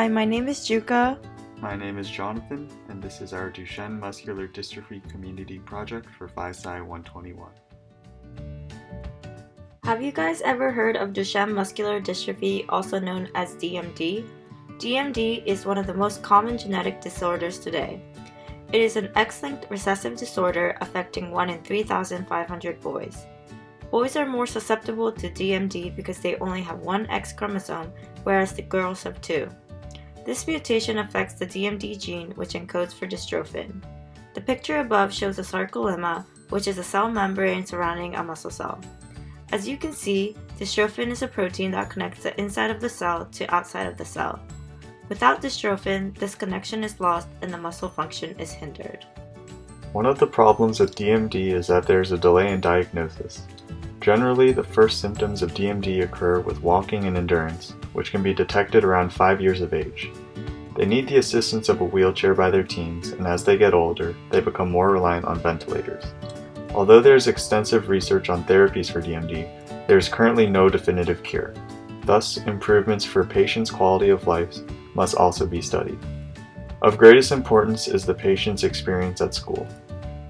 Hi, my name is Juka. My name is Jonathan, and this is our Duchenne Muscular Dystrophy Community Project for Phi-Sci 121. Have you guys ever heard of Duchenne Muscular Dystrophy, also known as DMD? DMD is one of the most common genetic disorders today. It is an X-linked recessive disorder affecting 1 in 3,500 boys. Boys are more susceptible to DMD because they only have one X chromosome, whereas the girls have two. This mutation affects the DMD gene, which encodes for dystrophin. The picture above shows a sarcolemma, which is a cell membrane surrounding a muscle cell. As you can see, dystrophin is a protein that connects the inside of the cell to outside of the cell. Without dystrophin, this connection is lost and the muscle function is hindered. One of the problems with DMD is that there is a delay in diagnosis. Generally, the first symptoms of DMD occur with walking and endurance, which can be detected around 5 years of age. They need the assistance of a wheelchair by their teens, and as they get older, they become more reliant on ventilators. Although there is extensive research on therapies for DMD, there is currently no definitive cure. Thus, improvements for patients' quality of life must also be studied. Of greatest importance is the patient's experience at school.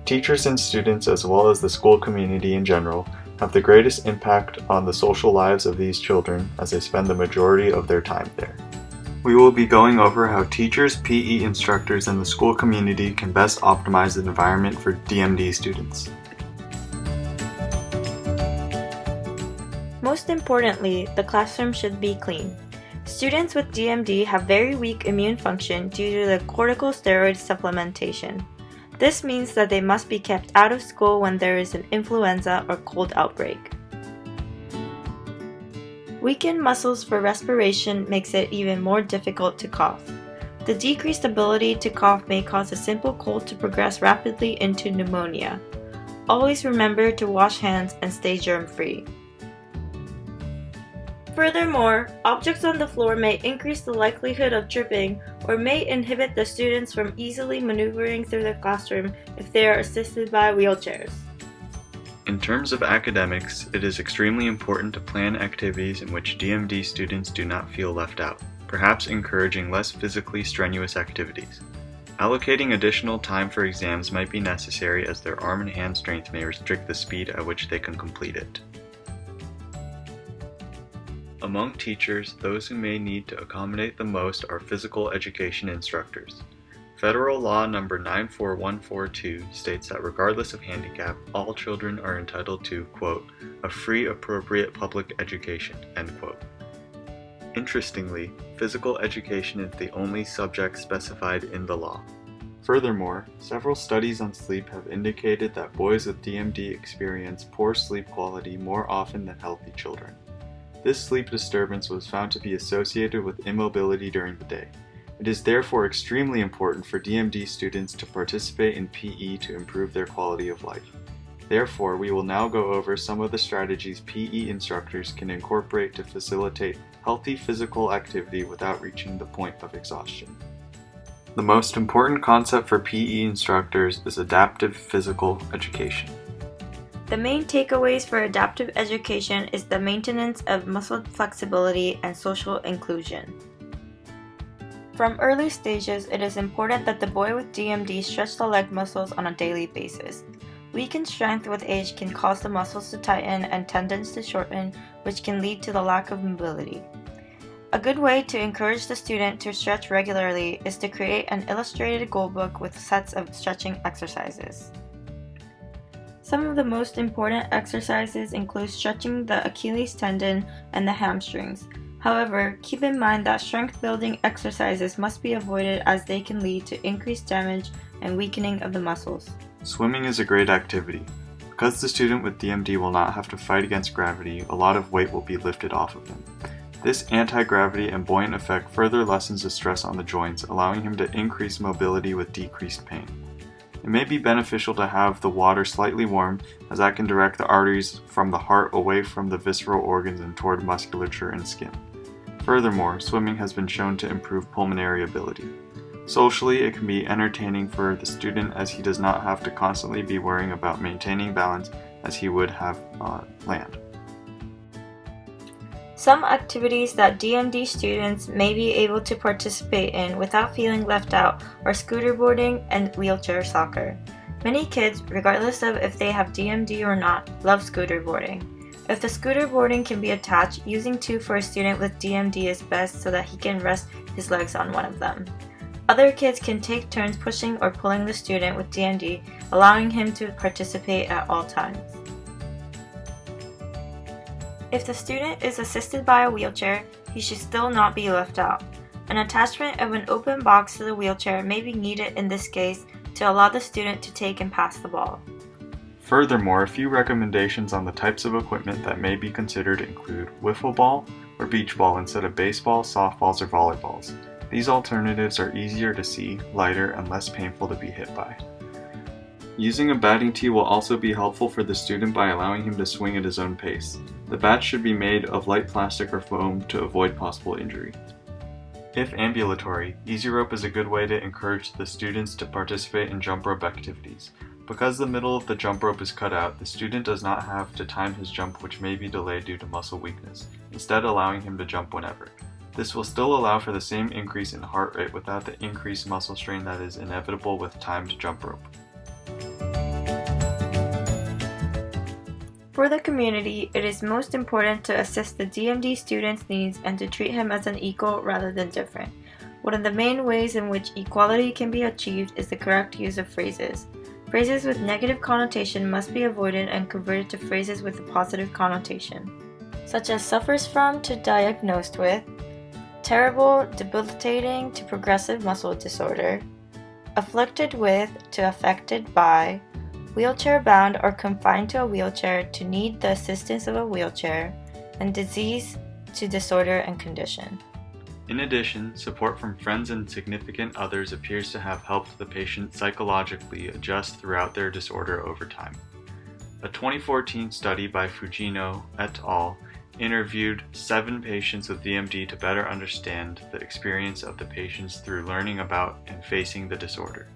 Teachers and students, as well as the school community in general, have the greatest impact on the social lives of these children as they spend the majority of their time there. We will be going over how teachers, PE instructors, and the school community can best optimize the environment for DMD students. Most importantly, the classroom should be clean. Students with DMD have very weak immune function due to the corticosteroid supplementation. This means that they must be kept out of school when there is an influenza or cold outbreak. Weakened muscles for respiration makes it even more difficult to cough. The decreased ability to cough may cause a simple cold to progress rapidly into pneumonia. Always remember to wash hands and stay germ-free. Furthermore, objects on the floor may increase the likelihood of tripping or may inhibit the students from easily maneuvering through the classroom if they are assisted by wheelchairs. In terms of academics, it is extremely important to plan activities in which DMD students do not feel left out, perhaps encouraging less physically strenuous activities. Allocating additional time for exams might be necessary as their arm and hand strength may restrict the speed at which they can complete it. Among teachers, those who may need to accommodate the most are physical education instructors. Federal Law No. 94142 states that regardless of handicap, all children are entitled to, quote, a free appropriate public education, end quote. Interestingly, physical education is the only subject specified in the law. Furthermore, several studies on sleep have indicated that boys with DMD experience poor sleep quality more often than healthy children. This sleep disturbance was found to be associated with immobility during the day. It is therefore extremely important for DMD students to participate in PE to improve their quality of life. Therefore, we will now go over some of the strategies PE instructors can incorporate to facilitate healthy physical activity without reaching the point of exhaustion. The most important concept for PE instructors is adaptive physical education. The main takeaways for adaptive education is the maintenance of muscle flexibility and social inclusion. From early stages, it is important that the boy with DMD stretch the leg muscles on a daily basis. Weakened strength with age can cause the muscles to tighten and tendons to shorten, which can lead to the lack of mobility. A good way to encourage the student to stretch regularly is to create an illustrated goalbook with sets of stretching exercises. Some of the most important exercises include stretching the Achilles tendon and the hamstrings. However, keep in mind that strength-building exercises must be avoided as they can lead to increased damage and weakening of the muscles. Swimming is a great activity. Because the student with DMD will not have to fight against gravity, a lot of weight will be lifted off of him. This anti-gravity and buoyant effect further lessens the stress on the joints, allowing him to increase mobility with decreased pain. It may be beneficial to have the water slightly warm, as that can direct the arteries from the heart away from the visceral organs and toward musculature and skin. Furthermore, swimming has been shown to improve pulmonary ability. Socially, it can be entertaining for the student as he does not have to constantly be worrying about maintaining balance as he would have on land. Some activities that DMD students may be able to participate in without feeling left out are scooterboarding and wheelchair soccer. Many kids, regardless of if they have DMD or not, love scooterboarding. If the scooterboarding can be attached, using two for a student with DMD is best so that he can rest his legs on one of them. Other kids can take turns pushing or pulling the student with DMD, allowing him to participate at all times. If the student is assisted by a wheelchair, he should still not be left out. An attachment of an open box to the wheelchair may be needed in this case to allow the student to take and pass the ball. Furthermore, a few recommendations on the types of equipment that may be considered include wiffle ball or beach ball instead of baseball, softballs, or volleyballs. These alternatives are easier to see, lighter, and less painful to be hit by. Using a batting tee will also be helpful for the student by allowing him to swing at his own pace. The bat should be made of light plastic or foam to avoid possible injury. If ambulatory, easy rope is a good way to encourage the students to participate in jump rope activities. Because the middle of the jump rope is cut out, the student does not have to time his jump, which may be delayed due to muscle weakness, instead allowing him to jump whenever. This will still allow for the same increase in heart rate without the increased muscle strain that is inevitable with timed jump rope. For the community, it is most important to assist the DMD student's needs and to treat him as an equal rather than different. One of the main ways in which equality can be achieved is the correct use of phrases. Phrases with negative connotation must be avoided and converted to phrases with a positive connotation, such as suffers from to diagnosed with, terrible, debilitating to progressive muscle disorder, afflicted with to affected by, wheelchair bound or confined to a wheelchair to need the assistance of a wheelchair, and disease to disorder and condition. In addition, support from friends and significant others appears to have helped the patient psychologically adjust throughout their disorder over time. A 2014 study by Fujino et al. Interviewed 7 patients with DMD to better understand the experience of the patients through learning about and facing the disorder.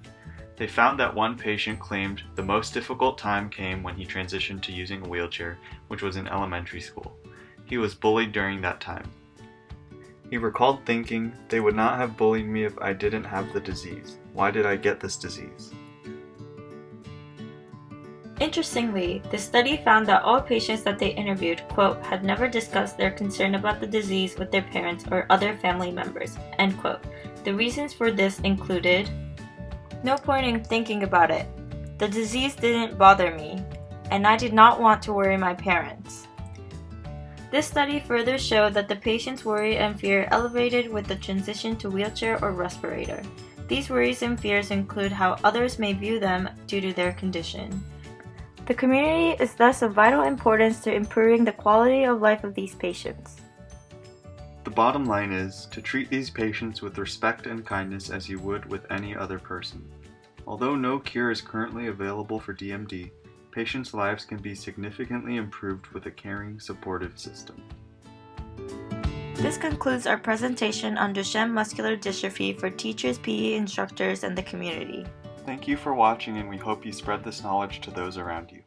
They found that one patient claimed the most difficult time came when he transitioned to using a wheelchair, which was in elementary school. He was bullied during that time. He recalled thinking, "They would not have bullied me if I didn't have the disease. Why did I get this disease?" Interestingly, the study found that all patients that they interviewed, quote, had never discussed their concern about the disease with their parents or other family members, end quote. The reasons for this included, no point in thinking about it. The disease didn't bother me, and I did not want to worry my parents. This study further showed that the patient's worry and fear elevated with the transition to wheelchair or respirator. These worries and fears include how others may view them due to their condition. The community is thus of vital importance to improving the quality of life of these patients. The bottom line is to treat these patients with respect and kindness as you would with any other person. Although no cure is currently available for DMD, patients' lives can be significantly improved with a caring, supportive system. This concludes our presentation on Duchenne Muscular Dystrophy for teachers, PE instructors, and the community. Thank you for watching, and we hope you spread this knowledge to those around you.